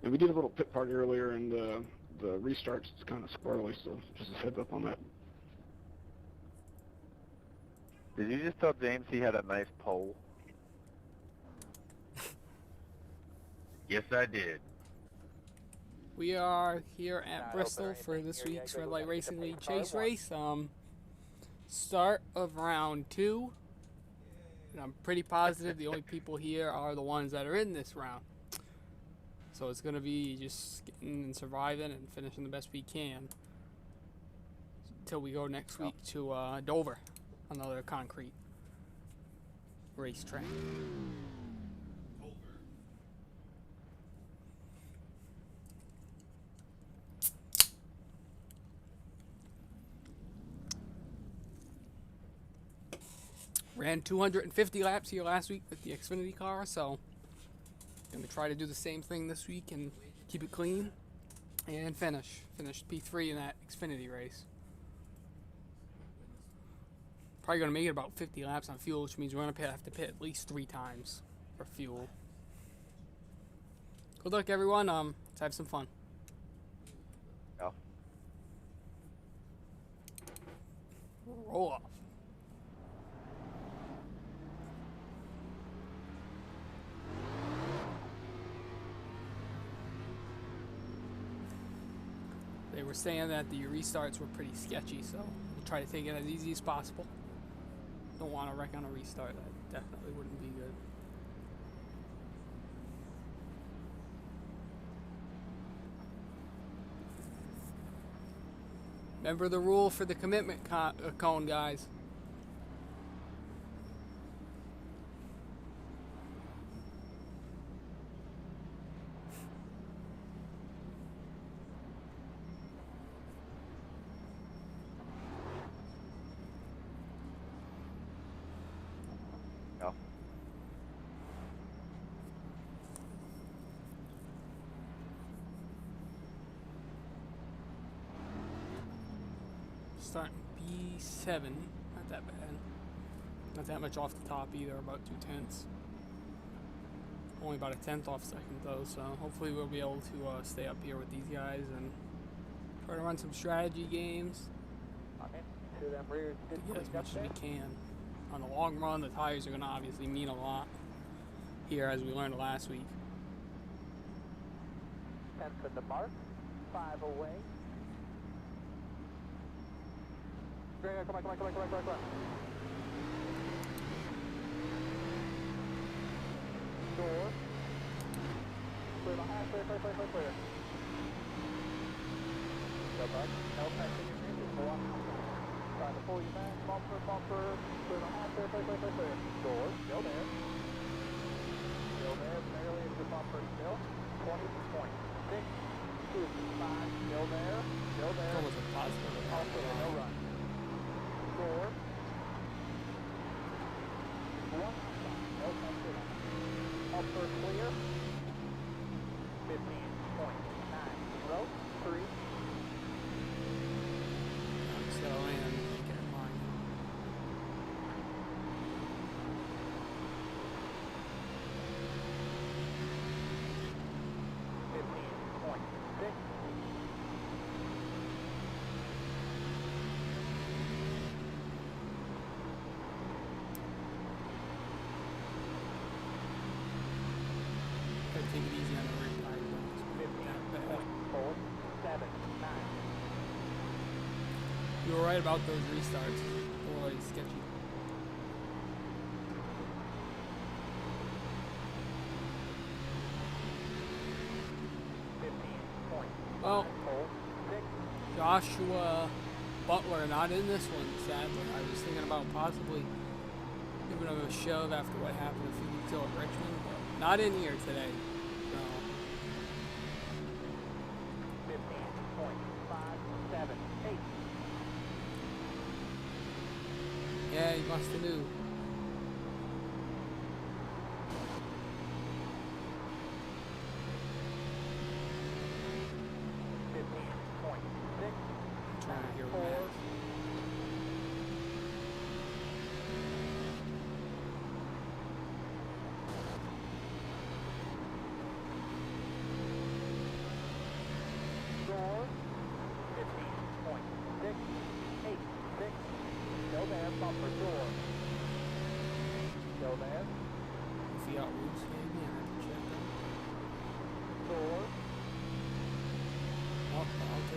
And we did a little pit party earlier, and the restarts it's kind of squirrely, so just a heads up on that. Did you just tell James he had a nice pole? Yes, I did. We are here at Bristol for this week's Red Light Racing League Chase Race. Start of round 2. And I'm pretty positive the only people here are the ones that are in this round. So it's going to be just getting and surviving and finishing the best we can until we go next week to Dover, another concrete racetrack. Ran 250 laps here last week with the Xfinity car, so I'm going to try to do the same thing this week and keep it clean and finish P3 in that Xfinity race. Probably going to make it about 50 laps on fuel, which means we're going to have to pit at least 3 times for fuel. Good luck, everyone. Let's have some fun. Yeah. Roll off. They were saying that the restarts were pretty sketchy, so we'll try to take it as easy as possible. Don't want to wreck on a restart. That definitely wouldn't be good. Remember the rule for the commitment cone, guys. Yeah. Starting B7, not that bad. Not that much off the top either, about 2/10. Only about a 1/10 off second though, so hopefully we'll be able to stay up here with these guys and try to run some strategy games. To them rear, To get as much as we can. On the long run, the tires are going to obviously mean a lot here, as we learned last week. 10 to the mark, 5 away. Come on. Door. Clear the half, clear. Go back. No passing your green, just go on. Trying to pull you back, bumper. Clear the half, clear. Door, still there. Barely into the bumper, still. 20 to 26. 5, still there. It's almost impossible to All clear, no run. Door. 1, no touch. Upper clear. 15.90. 3. So, and get mine. Gotta take it easy on the rear tire. Not bad. 7, 9. You were right about those restarts. Boy, sketchy. Well, Joshua Butler not in this one, sadly. I was thinking about possibly giving him a shove after what happened a few weeks ago at Richmond, but not in here today. No. 15.578. Yeah, he must have knew. Trying to hear what that is.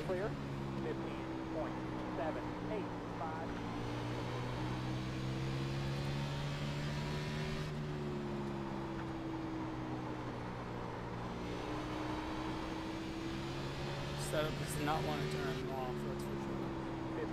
clear. 15.785. Setup does not want to turn them off, that's for sure. 15.628.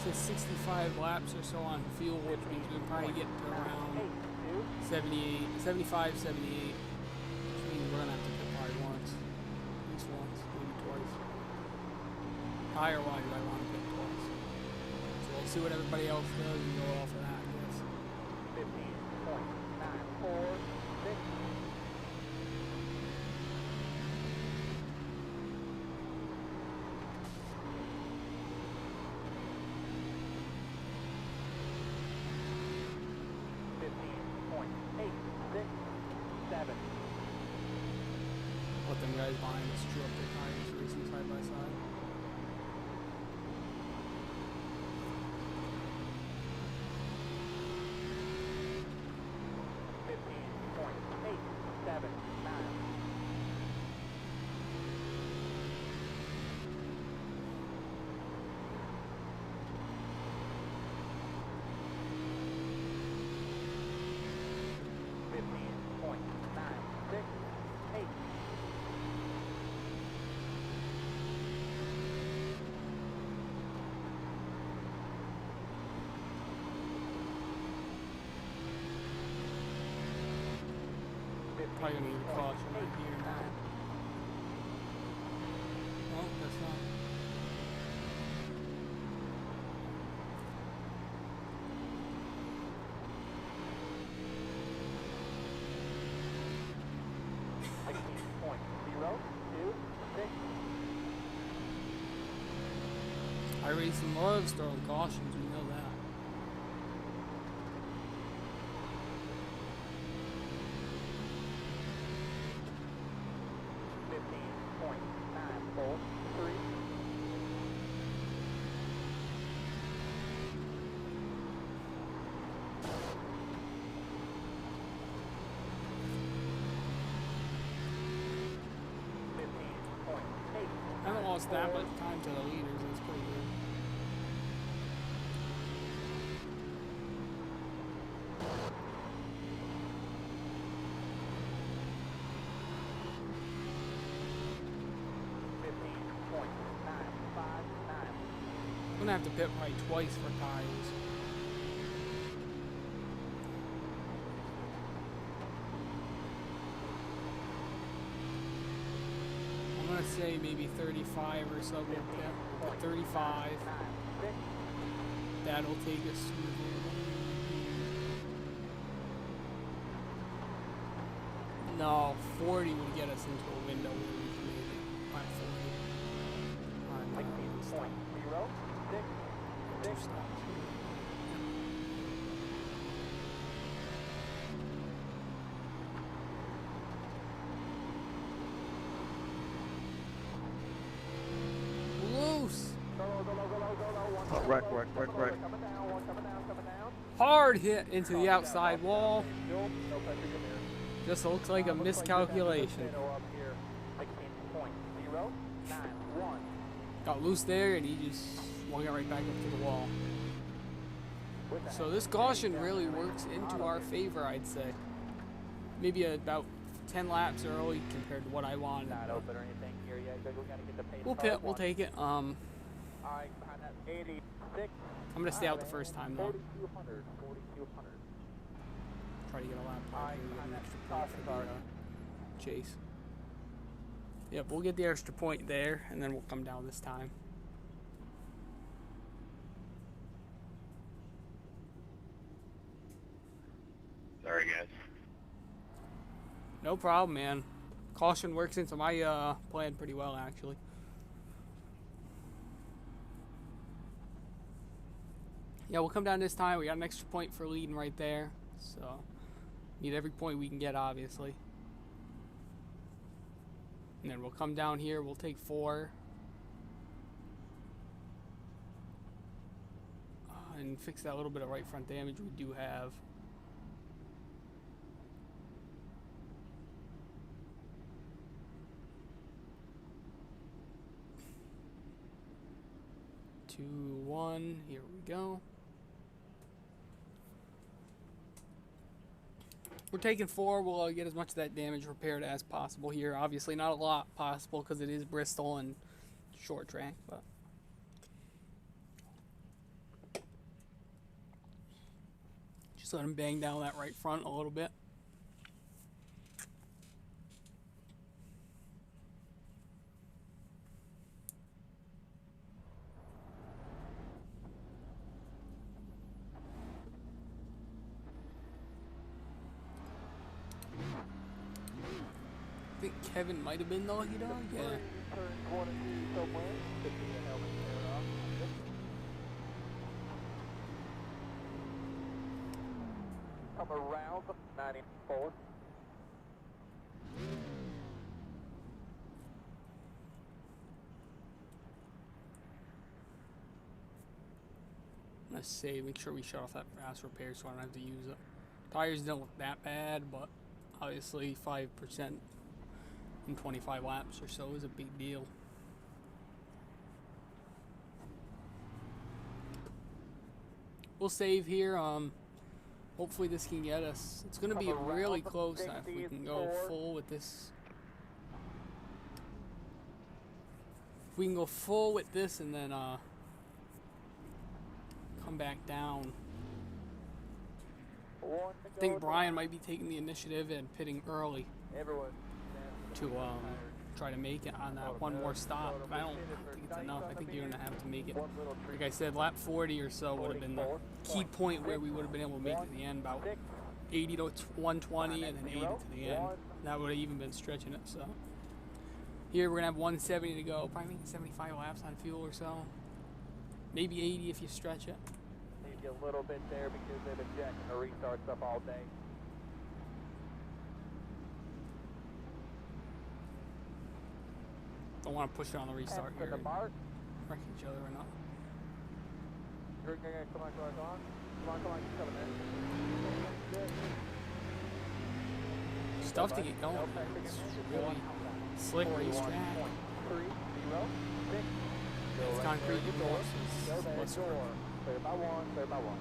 It says 65 laps or so on fuel, which means we can probably get to around 78, 75, 78. Which means we're gonna have to pit probably once. At least once, maybe twice. Tire wise, I want to pit twice. So we'll see what everybody else does and go off of that, I guess. 15.946. Let them guys behind us chew up their tires racing side by side. Probably gonna need a caution right here now. Oh, that's not. iRacing loves throwing cautions, we know that. I haven't lost that much time to the leaders, that's pretty good. I'm gonna have to pit probably twice for tires. I'm gonna say maybe 35 or so. We'll pit 35. That'll take us smoothly. No, 40 would get us into a window where we can maybe find 40. Alright, two stops. Loose! Oh, right. Hard hit into the outside wall. Just looks like a miscalculation. Got loose there and he just swung it right back up to the wall. So this caution really works into our favor, I'd say. Maybe about 10 laps early compared to what I wanted. Not open or anything here yet. We gotta get the pace. We'll pit. We'll take it. Alright, behind that 86. I'm gonna stay out the first time though. 4,200. 4,200. Try to get a lap time here to get an extra point for the chase. Yep, we'll get the extra point there, and then we'll come down this time. Sorry, guys. No problem, man. Caution works into my plan pretty well, actually. Yeah, we'll come down this time. We got an extra point for leading right there. So, need every point we can get, obviously. And then we'll come down here. We'll take 4. And fix that little bit of right front damage we do have. Two, 1, here we go. We're taking 4. We'll get as much of that damage repaired as possible here. Obviously not a lot possible because it is Bristol and short track, but just let him bang down that right front a little bit. I think Kevin might have been the lucky dog. Yeah. Turn 1 and 2 somewhere. Get the helmet there off. Come around 94. Let's say, make sure we shut off that fast repair so I don't have to use it. Tires don't look that bad, but obviously 5% in 25 laps or so is a big deal. We'll save here. Hopefully this can get us. It's going to be really close if we can go full with this. If we can go full with this and then come back down. I think Brian might be taking the initiative and pitting early to try to make it on that one more stop. But I don't think it's enough. I think you're going to have to make it. Like I said, lap 40 or so would have been the key point where we would have been able to make it to the end, about 80 to 120 and then 80 to the end. That would have even been stretching it. So here we're going to have 170 to go. Probably making 75 laps on fuel or so. Maybe 80 if you stretch it. Maybe a little bit there because they've been jacking the restart stuff all day. Don't want to push it on the restart here. Wreck each other or not. Come on. Keep coming in. Stuff to get going. It's really slick racetrack. 3, 0, 6. It's concrete course. Go there, door. Clear by 1, clear by 1.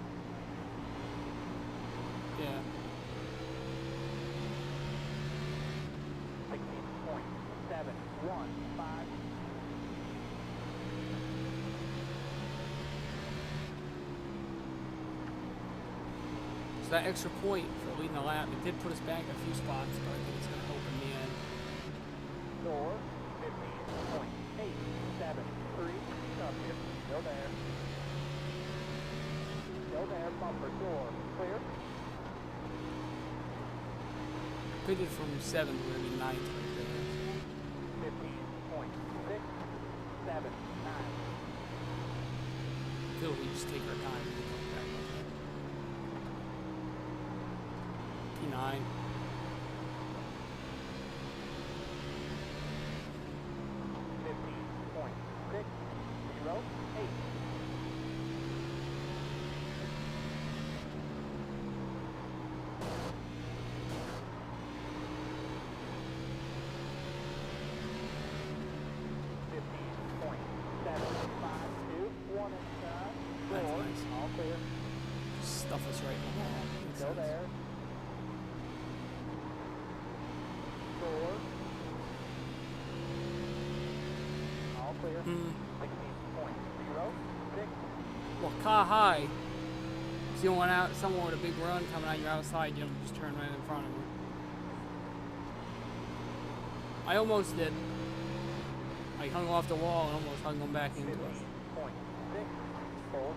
Yeah. 16.715. So that extra point for leading the lap, it did put us back a few spots, but I think it's going to help in the end. Door 15.873. Still there. Still there. Bumper door. Clear. Pitted from 7th, we're going to be 9th right there. 15.679. I feel we just take our time and come back up there. P9. All clear. Stuff us right in the wall. Still there. clear. 16.06. Well, car high. If you want out, someone with a big run coming out your outside, you don't just turn right in front of them. I almost did. I hung off the wall and almost hung them back into it. 15.6. Hold.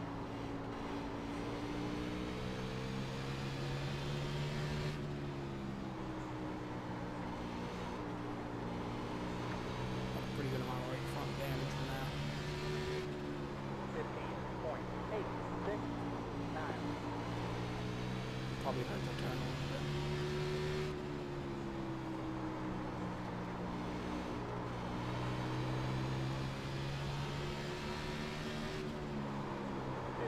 Pretty good amount of right front damage from that. 15.869. Probably hurt the turn a little bit. 15.719.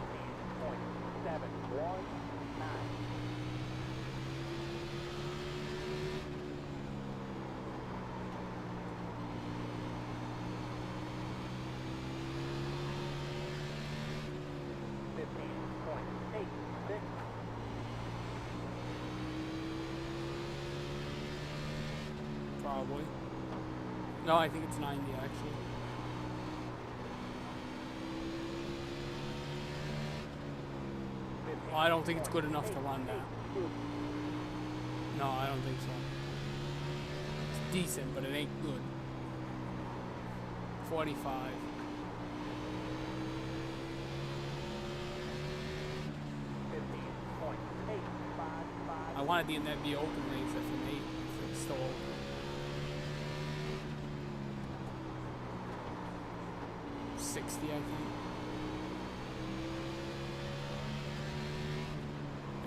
Probably. No, I think it's 90 actually. Well, I don't think it's good enough to run that. No, I don't think so. It's decent, but it ain't good. 45. I wanted the that be open race if it made, if it's still open. $60, I think.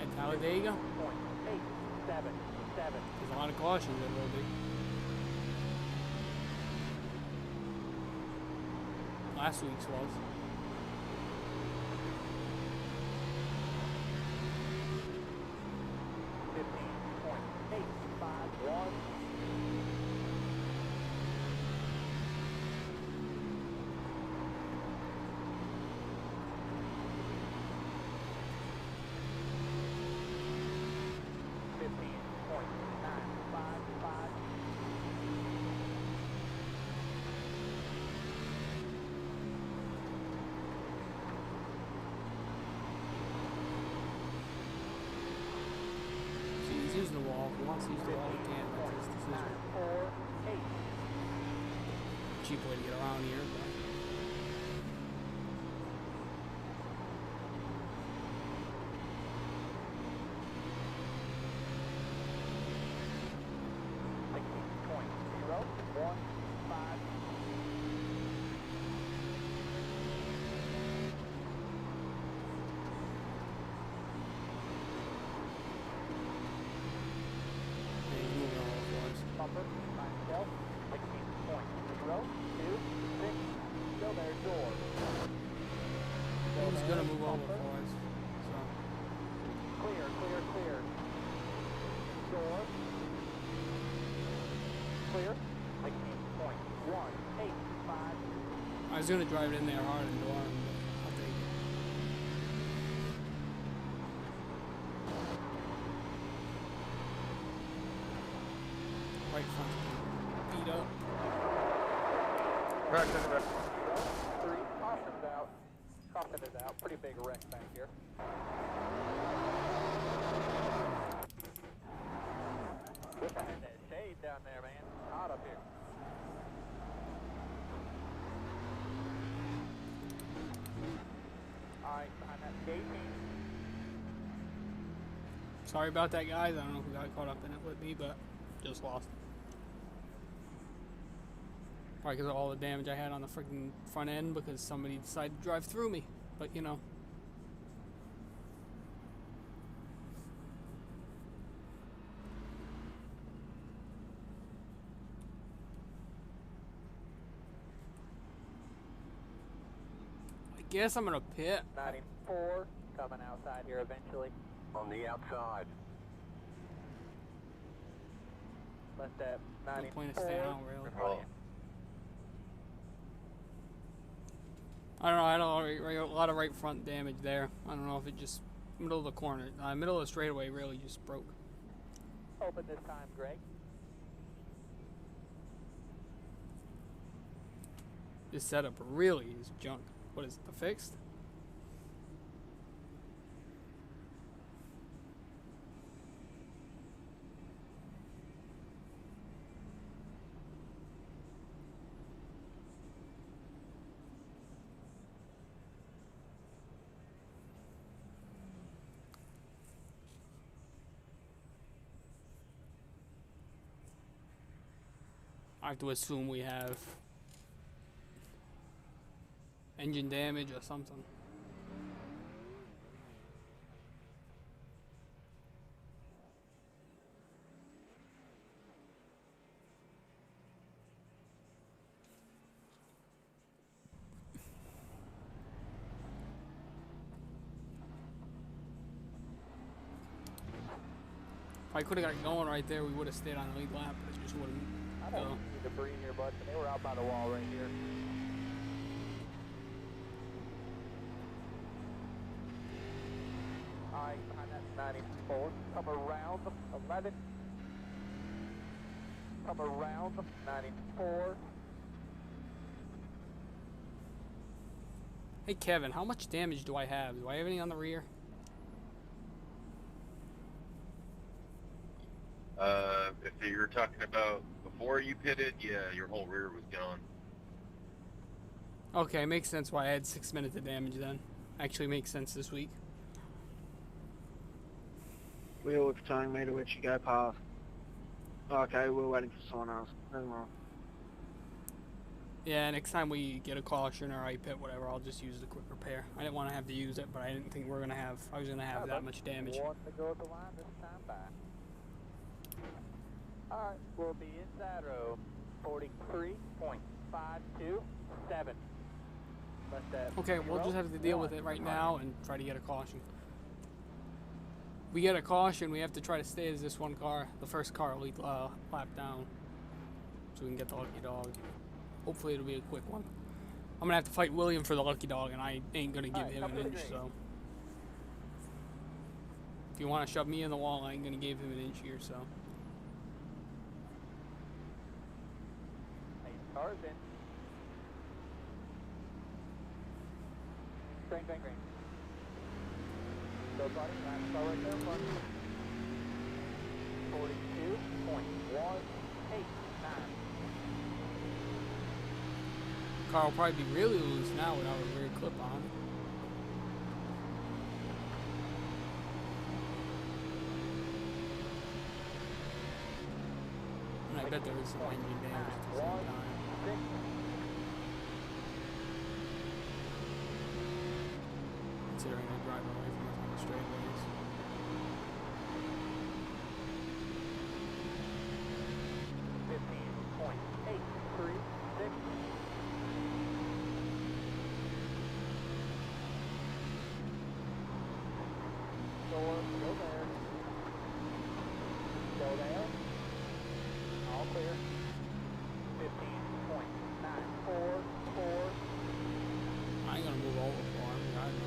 At Talladega? There's a lot of cautions that will be. Last week's was. Use the wall. If he wants to use the wall, he can. That's his decision. Cheap way to get around here, but. He's gonna move over for us. So. Clear. Door. Clear. 16.185. I was gonna drive it in there hard and door him, but I'll take it. Right front beat up. Back to the back. 3. Caution's out. Caution is out. Pretty big wreck back here. Look at that shade down there, man. Hot up here. Alright, I'm at gate. Sorry about that, guys. I don't know who got caught up in it with me, but just lost. Probably because of all the damage I had on the freaking front end because somebody decided to drive through me. But you know. I guess I'm gonna pit. 94 coming outside here eventually. On the outside. Left at No 94. point of staying out, really. Oh. I don't know. I had a lot of right front damage there. I don't know if it just middle of the corner, middle of the straightaway really just broke. Open this time, Greg. This setup really is junk. What is it, the fixed? I have to assume we have engine damage or something. If I could have got it going right there, we would have stayed on the lead lap, but it just wouldn't. I don't see debris in here, bud. They were out by the wall right here. Alright, behind that 94. Come around 11. Come around 94. Hey Kevin, how much damage do I have? Do I have any on the rear? If you're talking about before you pitted, yeah, your whole rear was gone. Okay, makes sense why I had 6 minutes of damage then. Actually makes sense this week. Wheel was telling me to let you go past. Okay, we're waiting for someone else. Never mind. Yeah, next time we get a caution or I pit, whatever, I'll just use the quick repair. I didn't want to have to use it, but I didn't think I was going to have that much damage. One to go at the line this time by. Alright, we'll be inside row 43.527. Okay, we'll just have to deal with it right now and try to get a caution. If we get a caution, we have to try to stay as this one car, the first car lap down, so we can get the lucky dog. Hopefully it'll be a quick one. I'm going to have to fight William for the lucky dog, and I ain't going to give him an inch, so. If you want to shove me in the wall, I ain't going to give him an inch here, so. Cars in. Green. Go buddy, last car right there, buddy. 42.189. Car will probably be really loose now without a rear clip on. And I bet there is some engine damage at the same time. Considering I drive away from us on the straightaways. Go there. All clear. 15.944. I ain't gonna move over for him. I don't know.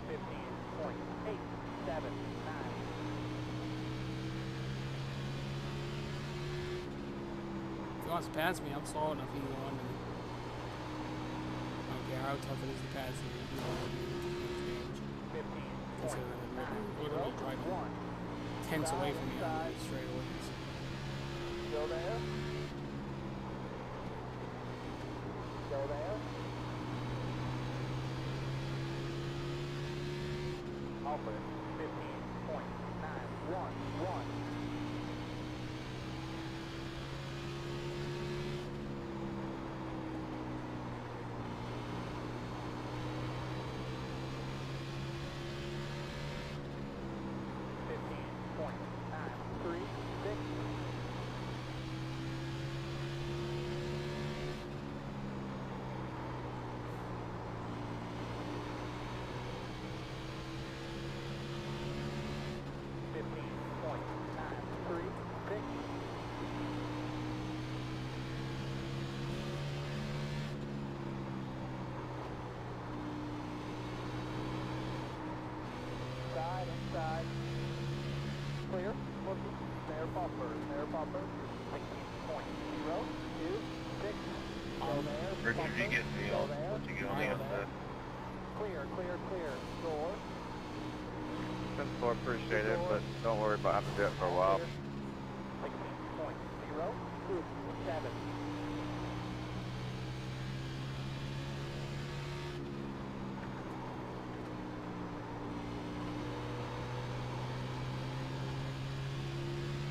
If he wants to pass me, I'm slow enough either one. I don't care how tough it is to pass him. You know, considering I'm literally driving tenths away from me on the straightaways. Go there. Go there. Offer 15.911. Point air bumper, 16.026. Still there, Richard, you get me still on. there. Once you get on the outside. Clear, clear, clear. Door. Simple, appreciate it, but don't worry about having to do it for a while. 16.027.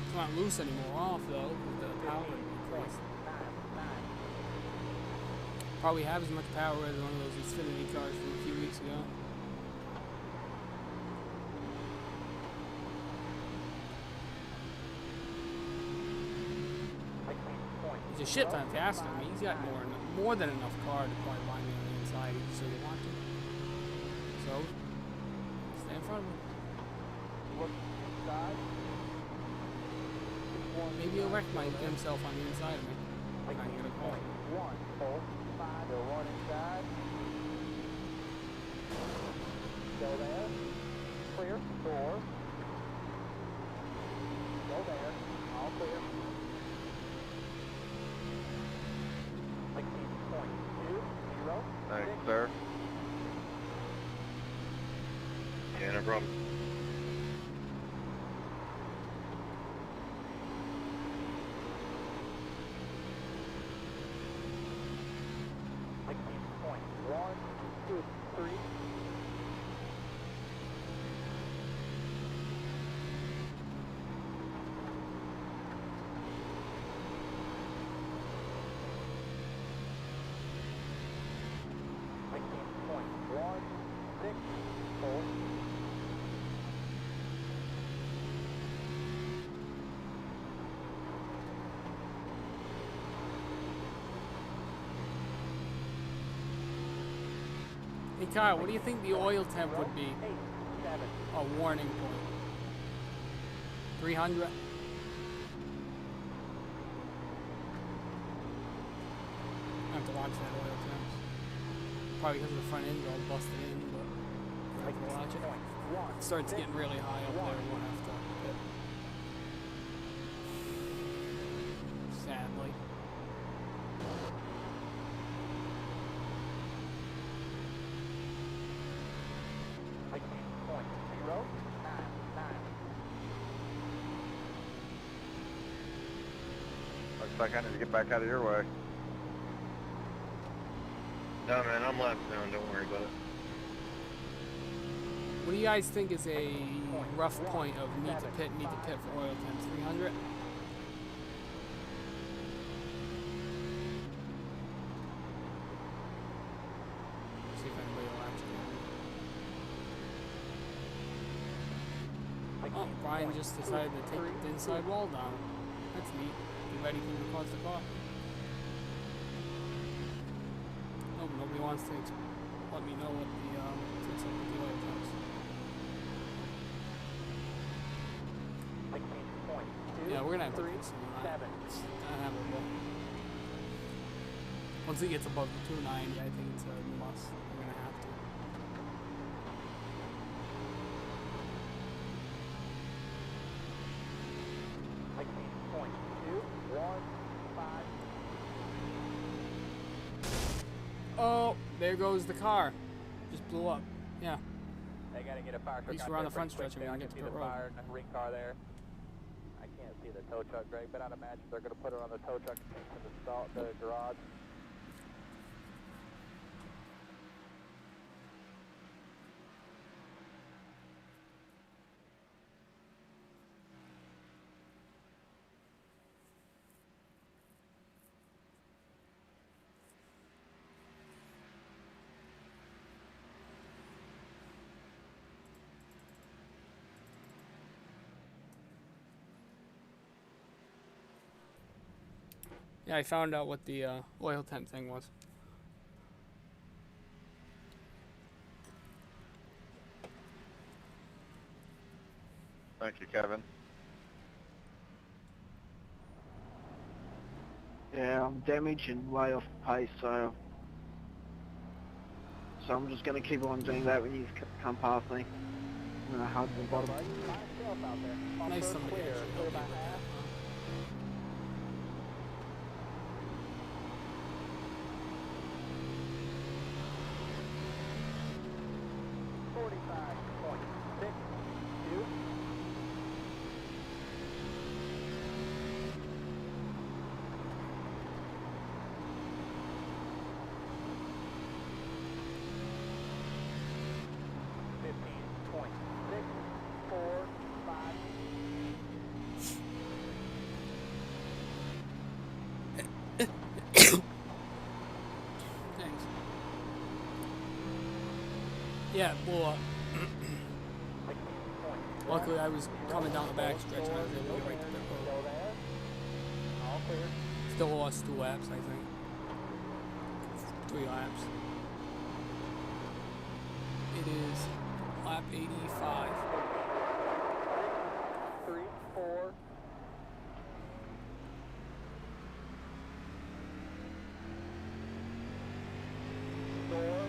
It's not loose anymore off though, with the power increase. Probably have as much power as one of those Xfinity cars from a few weeks ago. He's a shit ton faster. I mean, he's got more than enough car to probably line me on the inside if you so you want to. So, stay in front of him. Look inside. Maybe he'll wreck himself on the inside of me. I can get a call. 1, 4, 5, still one inside. Still there. Clear. Door. Still there. All clear. 16.20. Thanks, sir. Yeah, no problem. One, two, three. Hey Kyle, what do you think the oil temp would be? A warning point. 300? I have to watch that oil temp. Probably because of the front end's all busted in, but I have to watch it. It starts getting really high up there, we'll have to hit. Sadly. Looks like I need to get back out of your way. No, man, I'm laps down. Don't worry about it. What do you guys think is a rough point of need to pit for oil temps? 300? See if anybody will actually. Oh, Brian just decided to take the inside wall down. That's neat. Get ready for him to cause the car. Oh, nobody wants to let me know what the fix up with the oil temps. Yeah, we're gonna have to fix some of that. It's unhabitable. Once it gets above the 290, I think it's a must. We're gonna have to. Oh, there goes the car. Just blew up. Yeah. They gotta get a fire truck. At least we're on the front stretch and we can get to see the the road. fire and a ring car there. I can't see the tow truck, Greg, but I'd imagine they're gonna put it on the tow truck and take it to the garage. Yeah, I found out what the oil temp thing was. Thank you, Kevin. Yeah, I'm damaged and way off pace, so I'm just going to keep on doing that when you come past me. And then I hard the bottom. Nice somebody clear, actually clear helped by me with half. that. 45.62. Thanks. Yeah, well, luckily I was coming down the back stretch and I was able to get right to pit road. Go there. All clear. Still lost 2 laps, I think. 3 laps. It is lap 85. 3, 4. Door.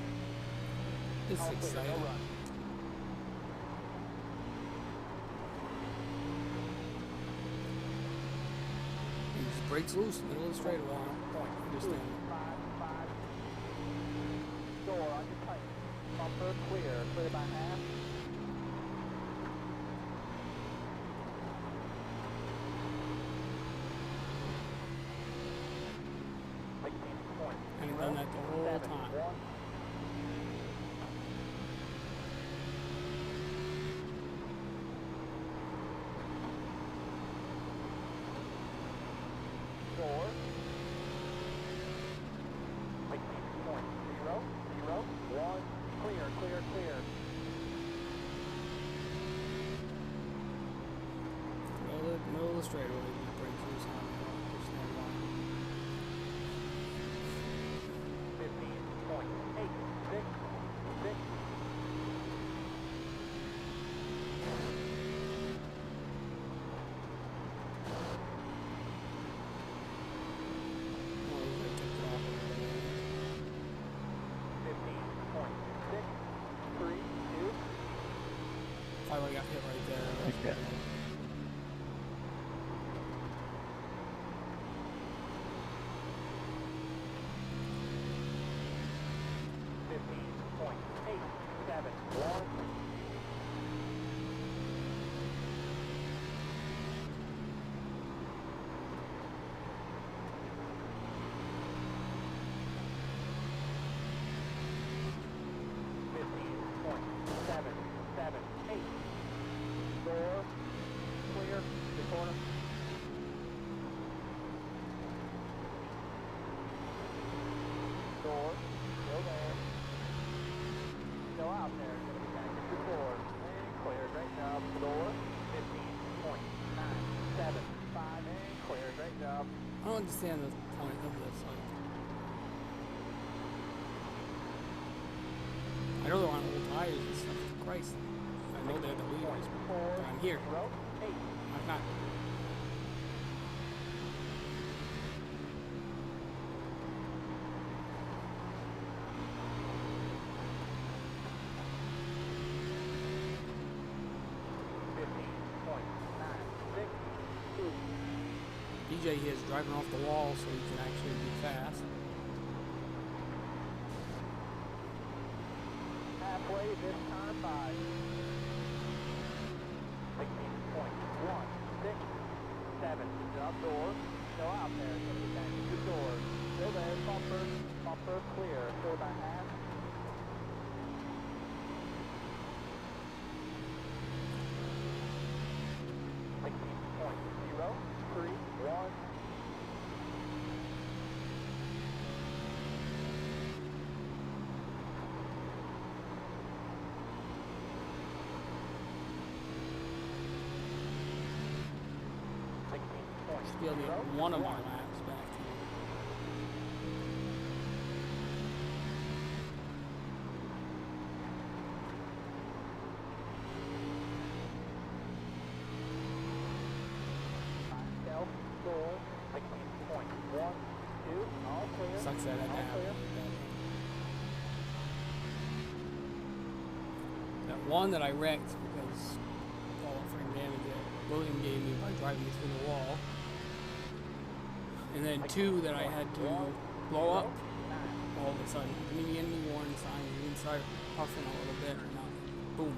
This is All clear. No exciting. run. He just breaks loose in the middle of the straightaway. I don't understand. 5. Door on your tight. Bumper clear. Clear by half. And he's done that the whole time. Door. 16.0, 0, 1. Clear, clear, clear. Middle of the straightaway, he breaks loose on the line. 15.866. Oh, he's gonna take it off. 15.632. If I would've got hit right there. Yeah. Door clear. The corner. Door still there. Still out there. Gonna be back to the door. And clear. Great job. Door 15.975 and clear. Great job. I don't understand the point of this. Like, I know they're on old tires and stuff. Christ. I know they're the leaders, but I'm here. 0, 8. I'm not. DJ here is driving off the wall so he can actually be fast. Halfway this time by 16.167. Good job, door. Still out there. Gonna be back to the door. Still there. Bumper. Bumper clear. Clear by half. Should be able to get one of my laps back. Door 16.12. All clear. Sucks that I had to All have clear. that One that I wrecked because all the freaking damage that William gave me by driving me through the wall. And then two that I had to blow up all of a sudden. Didn't even get any warning signs. It didn't start puffing a little bit or nothing. Boom.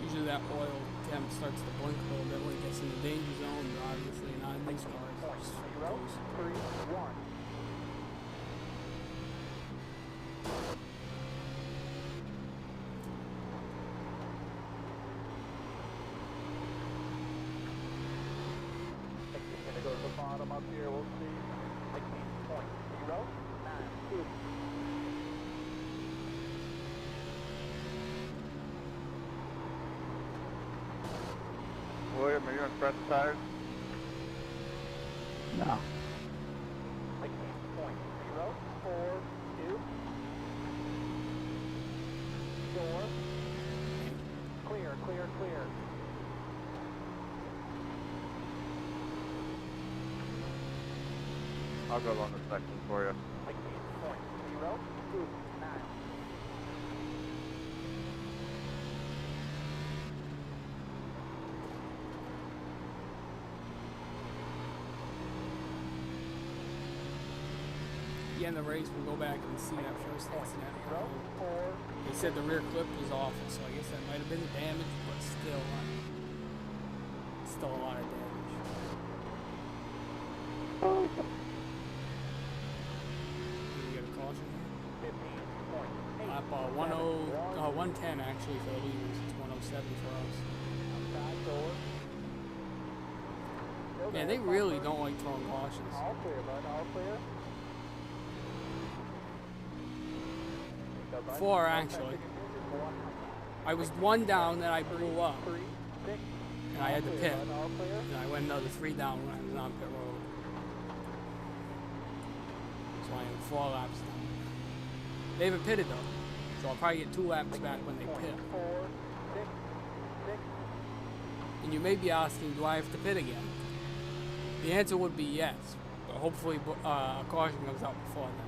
Usually that oil temp starts to blink a little bit when it gets in the danger zone, but obviously not in these cars. It just goes. 3, 1. Gonna go to the bottom up here, we'll see. 19.092. William, are you on fresh tires? No. 19.042. Door. Clear, clear, clear. I'll go along the section for you. 19.029. Yeah, in the race, we'll go back and see that first accident. 0.04. They said the rear clip was awful, so I guess that might have been the damage, but still a lot of damage. You get a caution here? 15.8. Lap 110 actually for the leaders. It's 107 for us. Outside door. Man, they really don't like throwing cautions. All clear, bud. All clear. Four, actually. I was one down, then I blew up, 3, 6. and I had to pit. All clear. And I went another 3 down when I was on pit road. So I am 4 laps down. They haven't pitted though, so I'll probably get 2 laps back when they pit. 4, 6, 6. And you may be asking, do I have to pit again? The answer would be yes, but hopefully a caution comes out before then.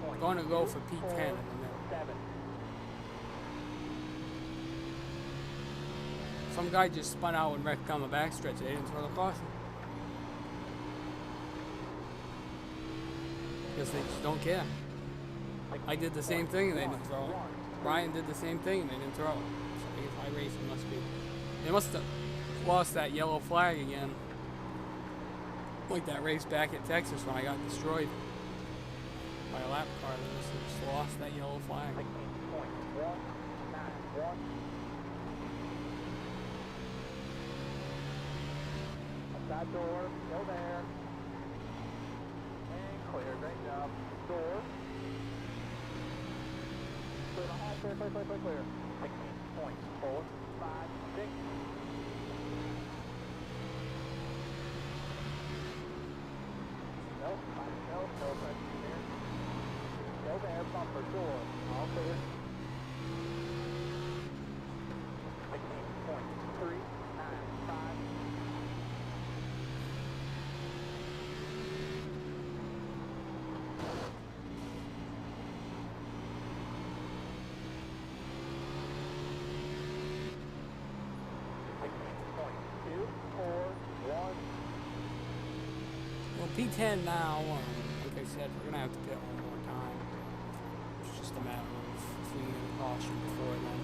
I'm going to go for P10 in a minute. 7. Some guy just spun out and wrecked on the backstretch. They didn't throw the caution. Guess they just don't care. I did the same thing and they didn't throw it. Brian did the same thing and they didn't throw it. So I guess iRacing must be. They must have lost that yellow flag again. Like that race back at Texas when I got destroyed by a lap car. They must have just lost that yellow flag. 19.191. Outside door, go there. And clear, great job. Door. Clear behind, clear, clear, clear, clear, clear. 19.456. Nope, no pressure here. Go there, bumper, door, all clear. 19.395. Well, P10 now, like I said, we're going to have to pit one more time. It's just a matter of if we need a caution before then.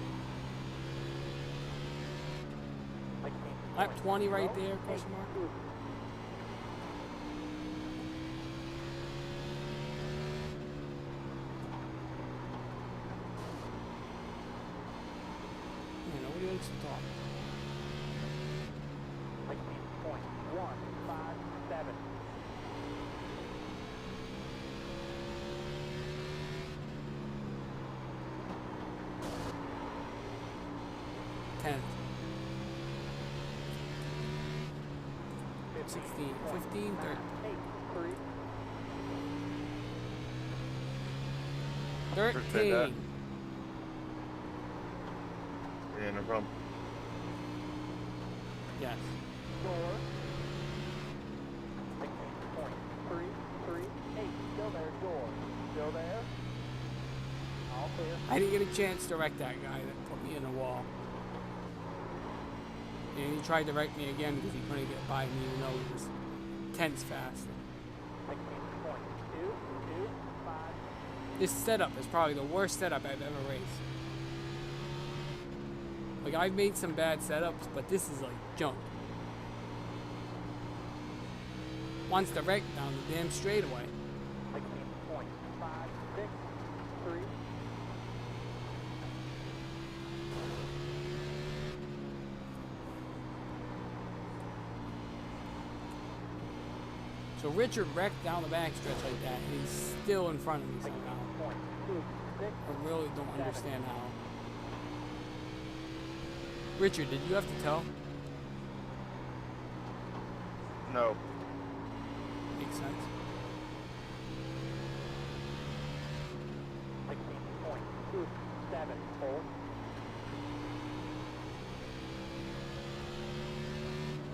Lap 20 right there, question mark. Yeah, nobody likes to talk. 19.157. Tenth. 16, 15, 13. 13. Yeah, no problem. Yes. Door. 19.3 I didn't get a chance to wreck that guy that put me in a wall. And he tried to wreck me again because he couldn't get by me even though he was tense fast. 16.225. This setup is probably the worst setup I've ever raced. Like, I've made some bad setups, but this is like junk. Wants to wreck down the damn straightaway. 16.563. So Richard wrecked down the backstretch like that, and he's still in front of me somehow. 16.26. I really don't understand how. Richard, did you have to tell? No. Makes sense. 16.274.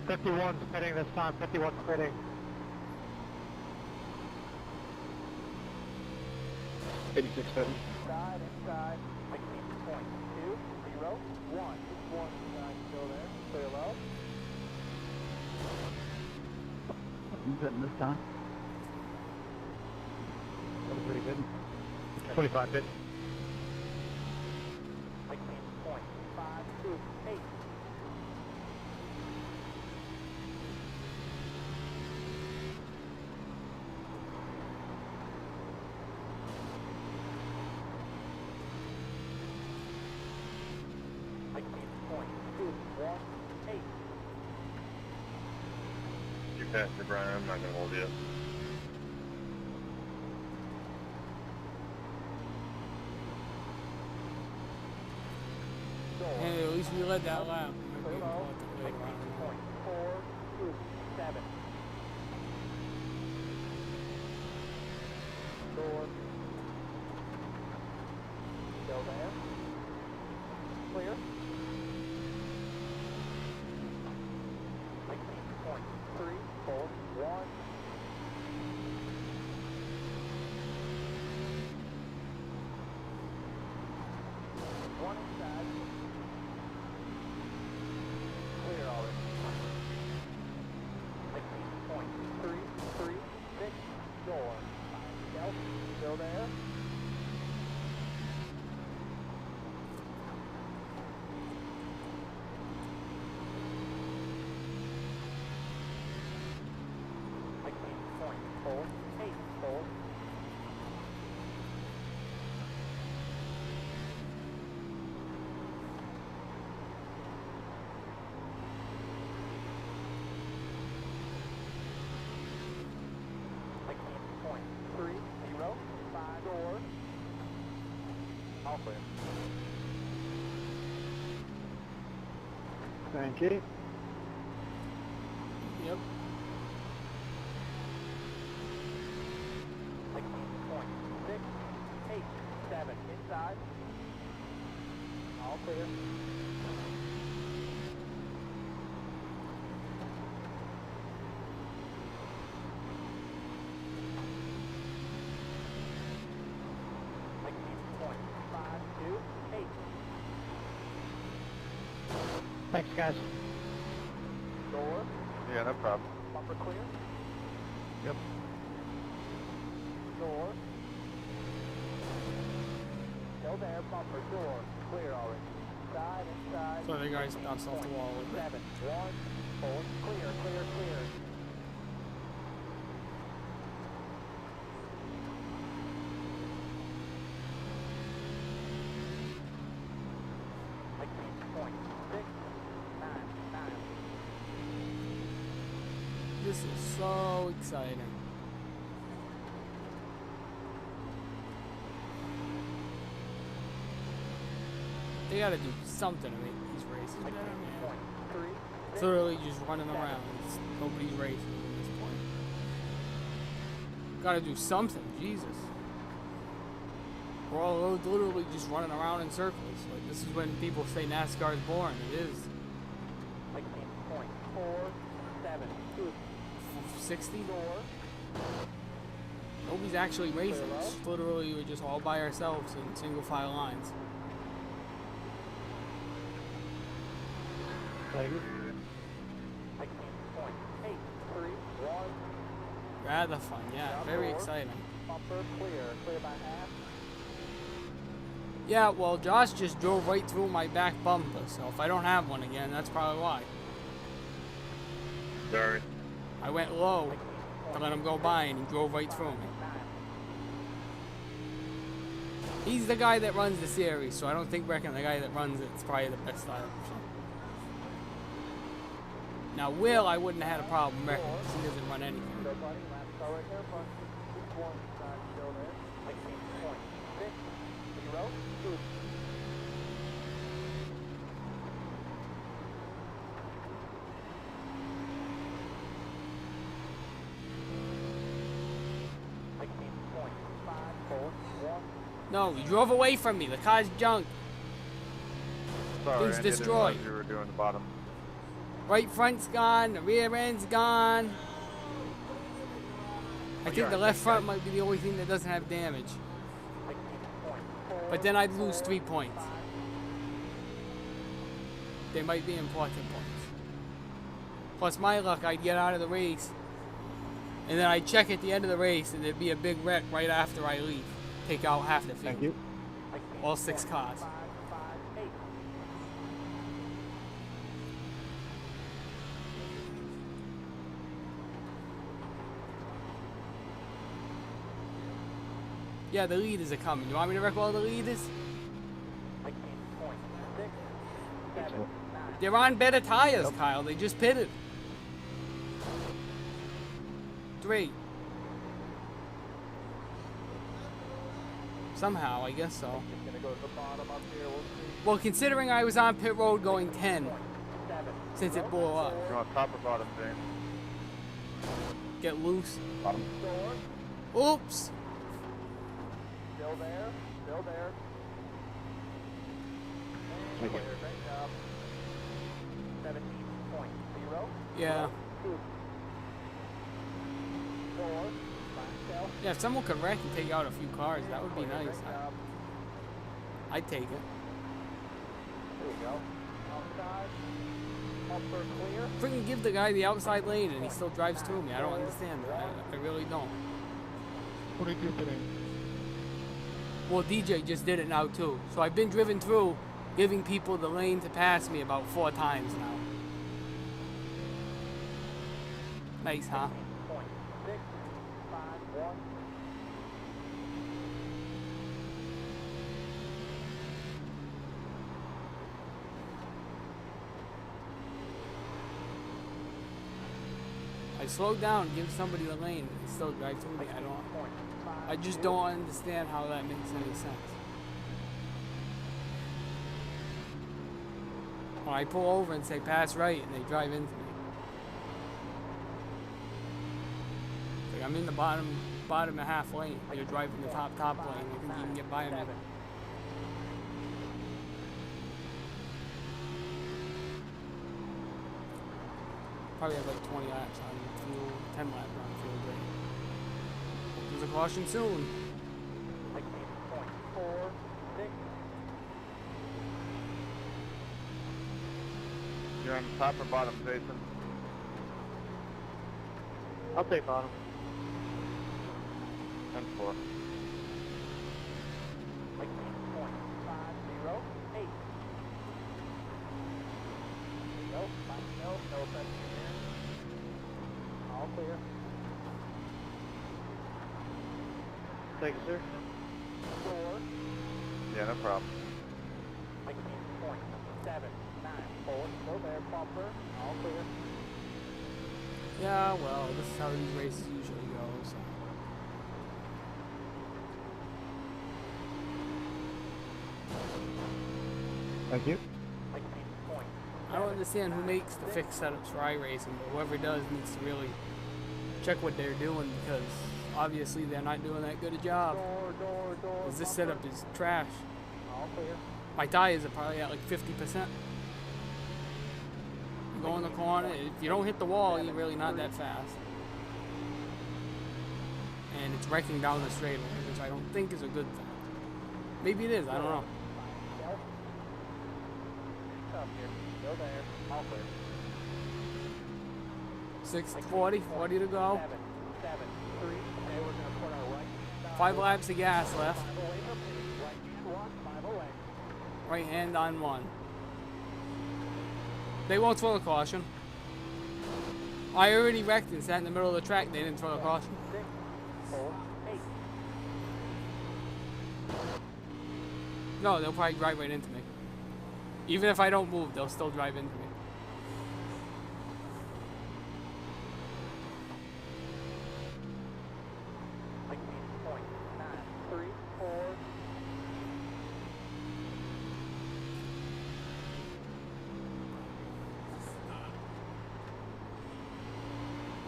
'51's pitting this time. 51's pitting. 86 heading. Inside, inside. 16.201. One inside, still there. Clear low. Who's hitting this time? That was pretty good. 25 bit. 16.528. You passed it, Brian. I'm not gonna hold you. Hey, at least we led that lap. Clear low. 16.427. Door. Still there. Clear. 16.341. One inside. Clear already. 16.336. Door. Scout. Still there. All clear. Thank you. Yep. 16.687 inside. All clear. Thanks, guys. Door. Yeah, no problem. Bumper clear. Yep. Door. Still there. Bumper. Door. Clear already. Side, inside. So the guys bounced off the wall a little bit. 7, 1, 4. Clear, clear, clear. This is so exciting. They gotta do something to make these races better, man. It's literally just running around. Nobody's racing at this point. Gotta do something, Jesus. We're all literally just running around in circles. Like, this is when people say NASCAR is boring. It is. 16.472. 60? Nobody's actually racing. It's literally we're just all by ourselves in single file lines. Thank you. 19.831. Rather fun, yeah. Very exciting. Bumper clear. Clear by half. Yeah, well, Josh just drove right through my back bumper, so if I don't have one again, that's probably why. Sorry. I went low to let him go by, and he drove right through me. He's the guy that runs the series, so I don't think reckon the guy that runs it is probably the best style. Now, Will, I wouldn't have had a problem wrecking because he doesn't run anything. Go, buddy. Last car right there. Front. Keep one side still there. 19.602. No, he drove away from me. The car's junk. Sorry, Thing's I didn't destroyed. realize you were doing the bottom. Right front's gone. The rear end's gone. I think the left front might be the only thing that doesn't have damage. But then I'd lose 3 points. They might be important points. Plus my luck, I'd get out of the race. And then I'd check at the end of the race and there'd be a big wreck right after I leave. Take out half the field. Thank you. All 6 cars. Yeah, the leaders are coming. You want me to wreck all the leaders? They're on better tires, Kyle. They just pitted. 3. Somehow, I guess so. Well, considering I was on pit road going 10, since it blew up. You want top or bottom, James? Get loose. Bottom. Oops. Still there. Still there. Thank you. Great job. 17.0. Yeah. 2. 4. Myself. Yeah, if someone could wreck and take out a few cars, that would be nice. Great job. I'd take it. There we go. Outside. Bumper clear. Freaking give the guy the outside lane and he still drives through me. I don't understand that. I really don't. What are you doing? Well, DJ just did it now too. So I've been driven through, giving people the lane to pass me about 4 times now. Nice, huh? 651. I slowed down, give somebody the lane, and they still drive through me. I just don't understand how that makes any sense. When I pull over and say pass right and they drive into me. Like I'm in the bottom and half lane. You're driving the top lane. I think you can get by me. Probably have like 20 laps on fuel, 10 laps on fuel drain. There's a caution soon. 19.46. You're on the top or bottom, Jason? I'll take bottom. 10-4. 19.508. Nope, no offense here. All clear. Thank you, sir. 4. Yeah, no problem. 19.794. Still there, bumper. All clear. Yeah, well, this is how these races usually go. So. Thank you. 19.7. I don't understand who makes the fixed setups for iRacing, but whoever does needs to really check what they're doing because obviously they're not doing that good a job. Door. 'Cause this setup is trash. All clear. My tires are probably at like 50%. You go in the corner, if you don't hit the wall, you're really not that fast. and it's wrecking down the straightaway, which I don't think is a good thing. Maybe it is, I don't know. Up here. Go there. All clear. 6:40, 40 to go. 7, 7, 3. Okay, we're going to put our right. 5 laps of gas left. 5 away from me. Right hand 1, 5 away. Right hand on 1. They won't throw a caution. I already wrecked and sat in the middle of the track. They didn't throw a caution. 6, 4, 8. No, they'll probably drive right into me. Even if I don't move, they'll still drive into me. Like 8.9, 3,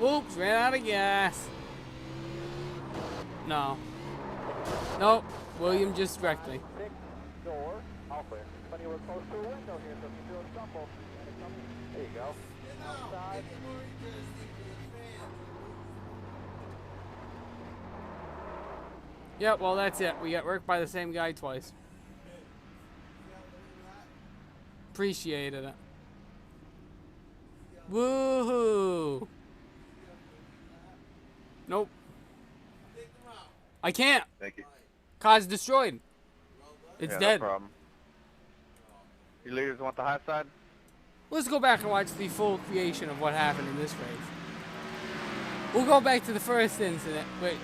4. Oops, ran out of gas. No. Nope. William just wrecked me. 6, door. All clear. Buddy, we're close to a window here, so if you feel a stumble, there you go. Outside. Yep, well that's it. We got worked by the same guy twice. Appreciated it. Woohoo! Nope. I can't. Thank you. Car's destroyed. It's Yeah, dead. No problem. You leaders want the high side? Let's go back and watch the full creation of what happened in this race. We'll go back to the first incident, which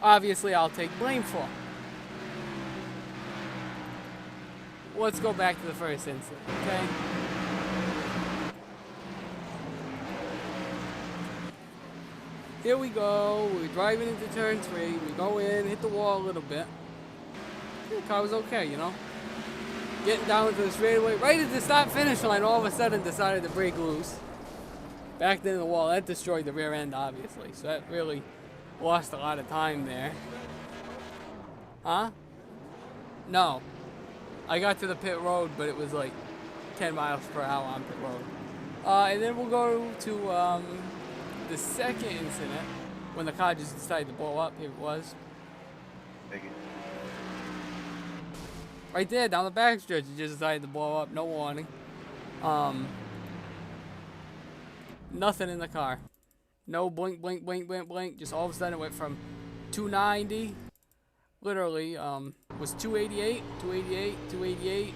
obviously I'll take blame for. Let's go back to the first incident, okay? Here we go. We're driving into turn 3. We go in, hit the wall a little bit. The car was okay, you know? Getting down to the straightaway. Right at the stop finish line, all of a sudden decided to break loose. Backed into the wall. That destroyed the rear end, obviously. So that really lost a lot of time there. Huh? No. I got to the pit road, but it was like 10 miles per hour on pit road. And then we'll go to the second incident when the car just decided to blow up. Here it was. Thank you. Right there, down the backstretch, it just decided to blow up. No warning. Nothing in the car. No blink, blink, blink, blink, blink. Just all of a sudden it went from 290, literally, was 288, 288, 288,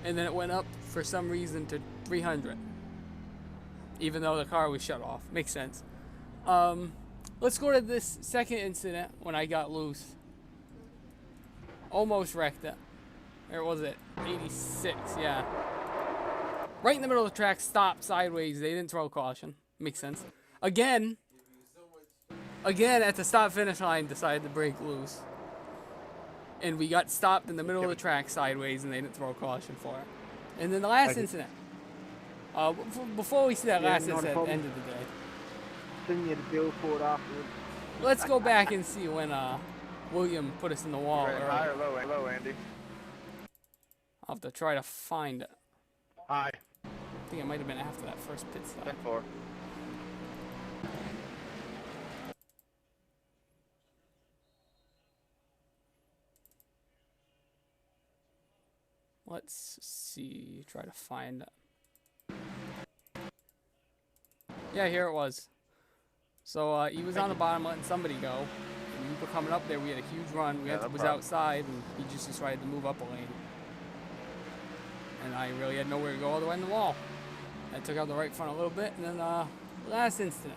and then it went up for some reason to 300. Even though the car was shut off. Makes sense. Let's go to this second incident when I got loose. Almost wrecked it. Or was it? 86, yeah. Right in the middle of the track, stopped sideways. They didn't throw caution. Makes sense. Again, at the stop finish line, decided to break loose. And we got stopped in the middle of the track sideways, and they didn't throw caution for it. And then the last incident. Before we see that last incident at the end of the day, Send you the bill for it afterwards. let's go back and see when William put us in the wall. Right, Early. high or low, low, Andy? I'll have to try to find it. Hi. I think it might have been after that first pit stop. 10-4. Let's see. Try to find it. Yeah, here it was. So he was on the bottom letting somebody go. And we were coming up there. We had a huge run. We Yeah, had no was problem. outside, and he just decided to move up a lane. And I really had nowhere to go all the way in the wall. I took out the right front a little bit, and then last incident.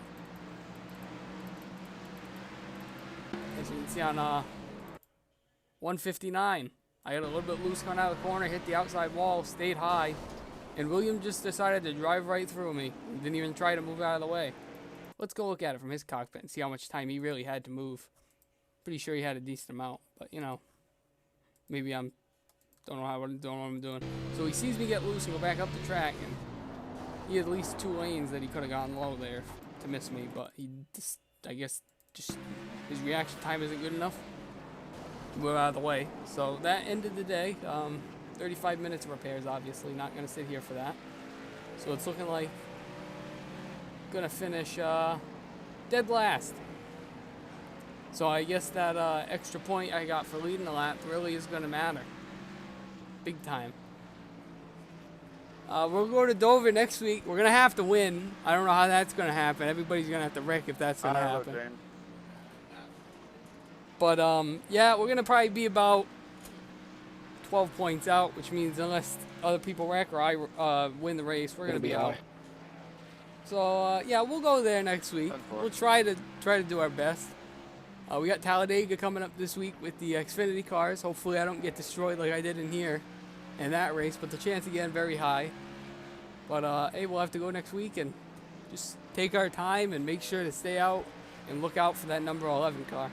As you can see on 159, I had a little bit loose coming out of the corner, hit the outside wall, stayed high, and William just decided to drive right through me. Didn't even try to move out of the way. Let's go look at it from his cockpit and see how much time he really had to move. Pretty sure he had a decent amount, but you know, maybe don't know what I'm doing. So he sees me get loose and go back up the track, and he had at least 2 lanes that he could have gone low there to miss me, but he just, I guess, just his reaction time isn't good enough. Move out of the way. So that ended the day. 35 minutes of repairs, obviously. Not going to sit here for that. So it's looking like going to finish dead last. So I guess that extra point I got for leading the lap really is going to matter. Big time. We'll go to Dover next week. We're going to have to win. I don't know how that's going to happen. Everybody's going to have to wreck if that's going to Hello, happen. James. But, yeah, we're going to probably be about 12 points out, which means unless other people wreck or I win the race, we're going to be out. high. So, yeah, we'll go there next week. We'll try to do our best. We got Talladega coming up this week with the Xfinity cars. Hopefully I don't get destroyed like I did in here in that race, but the chance again very high. But hey, we'll have to go next week and just take our time and make sure to stay out and look out for that number 11 car.